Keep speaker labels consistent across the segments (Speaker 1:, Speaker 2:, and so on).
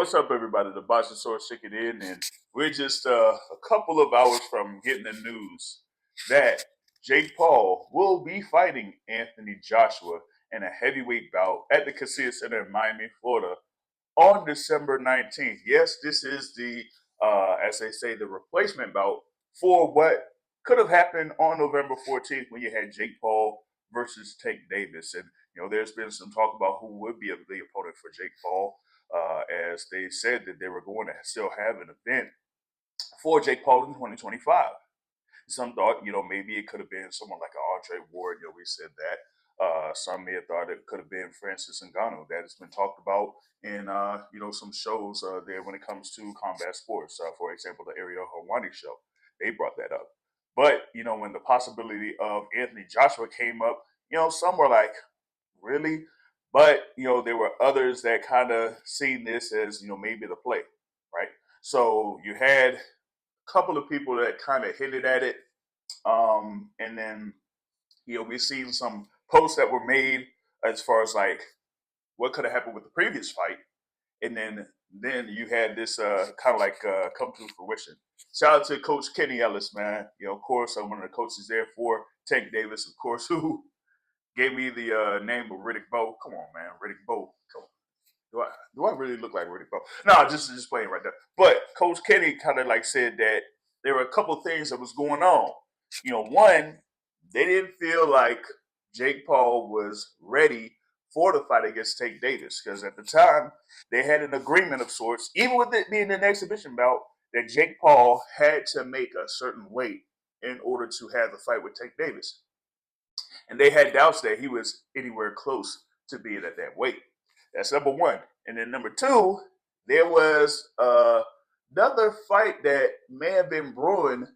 Speaker 1: What's up, everybody? The Boxing Source Chicken in, and we're just a couple of hours from getting the news that Jake Paul will be fighting Anthony Joshua in a heavyweight bout at the Kaseya Center in Miami, Florida, on December 19th. Yes, this is as they say, the replacement bout for what could have happened on November 14th when you had Jake Paul versus Tank Davis. And, there's been some talk about who would be the opponent for Jake Paul, as they said that they were going to still have an event for Jake Paul in 2025. Some thought, maybe it could have been someone like an Andre Ward. We said that. Some may have thought it could have been Francis Ngannou. That has been talked about in, some shows there when it comes to combat sports. For example, the Ariel Helwani show. They brought that up. But, when the possibility of Anthony Joshua came up, some were like, really? But, there were others that kind of seen this as, maybe the play, right? So you had a couple of people that kind of hinted at it. And then, we've seen some posts that were made as far as like what could have happened with the previous fight. And then you had this kind of like come to fruition. Shout out to Coach Kenny Ellis, man. Of course, I'm one of the coaches there for Tank Davis, of course, who gave me the name of Riddick Bowe. Come on, man, Riddick Bowe. Come on. Do I really look like Riddick Bowe? No, just playing right there. But Coach Kenny kind of like said that there were a couple of things that was going on. One, they didn't feel like Jake Paul was ready for the fight against Tank Davis, because at the time they had an agreement of sorts, even with it being an exhibition bout, that Jake Paul had to make a certain weight in order to have the fight with Tank Davis. And they had doubts that he was anywhere close to being at that weight. That's number one. And then number two, there was another fight that may have been brewing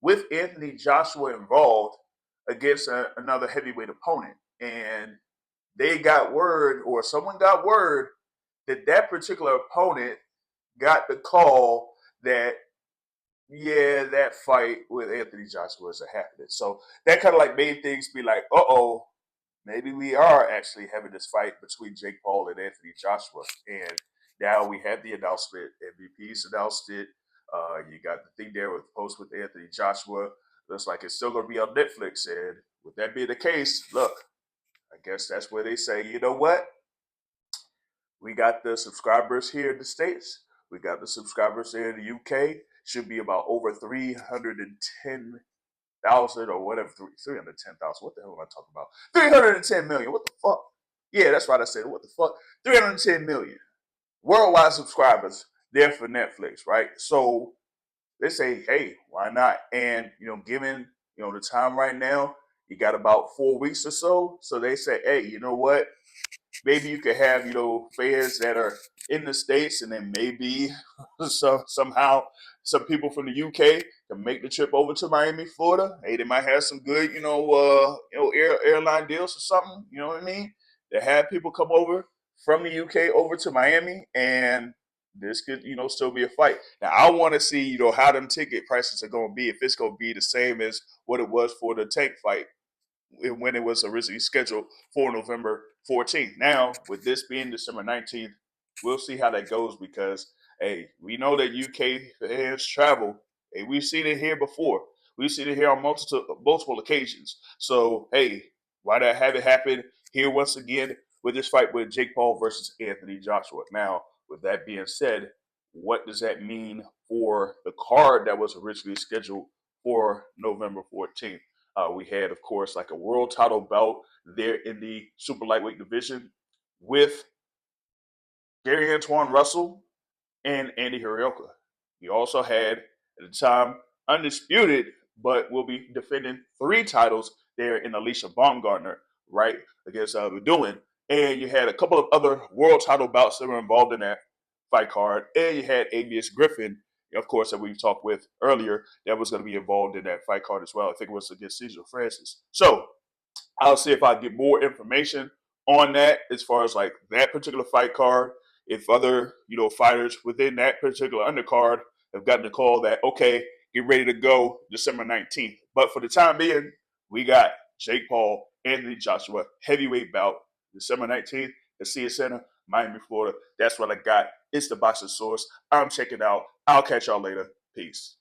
Speaker 1: with Anthony Joshua involved against another heavyweight opponent. And they got word, or someone got word, that particular opponent got the call that, yeah, that fight with Anthony Joshua is happening. So that kind of like made things be like, uh-oh, maybe we are actually having this fight between Jake Paul and Anthony Joshua. And now we have the announcement. MVP's announced it. You got the thing there with the post with Anthony Joshua. Looks like it's still going to be on Netflix. And with that being the case, look, I guess that's where they say, you know what? We got the subscribers here in the States. We got the subscribers there in the UK. Should be about over 310,000 or whatever, 310,000. What the hell am I talking about? 310 million. What the fuck? Yeah, that's right. I said, what the fuck? 310 million worldwide subscribers there for Netflix, right? So they say, hey, why not? And, given, the time right now, you got about 4 weeks or so. So they say, hey, you know what? Maybe you could have, fans that are in the States, and then maybe somehow some people from the UK can make the trip over to Miami, Florida. Hey, they might have some good, airline deals or something. You know what I mean? They have people come over from the UK over to Miami, and this could, still be a fight. Now, I want to see, how them ticket prices are going to be, if it's going to be the same as what it was for the Tank fight when it was originally scheduled for November 14th. Now, with this being December 19th, we'll see how that goes, because, hey, we know that UK fans travel. Hey, we've seen it here before. We've seen it here on multiple occasions. So, hey, why not have it happen here once again with this fight with Jake Paul versus Anthony Joshua? Now, with that being said, what does that mean for the card that was originally scheduled for November 14th? We had, of course, like a world title bout there in the super lightweight division with Gary Antoine Russell and Andy Hiraoka. We also had, at the time, undisputed, but will be defending 3 titles there in Alicia Baumgartner, right, against Bedouin. And you had a couple of other world title bouts that were involved in that fight card. And you had Amius Griffin, of course, that we talked with earlier, that was going to be involved in that fight card as well. I think it was against Cesar Francis. So I'll see if I get more information on that as far as like that particular fight card. If other, fighters within that particular undercard have gotten the call that, okay, get ready to go December 19th. But for the time being, we got Jake Paul, Anthony Joshua, heavyweight bout, December 19th, Kaseya Center, Miami, Florida. That's what I got It's the Boxing Source. I'm checking out. I'll catch y'all later. Peace.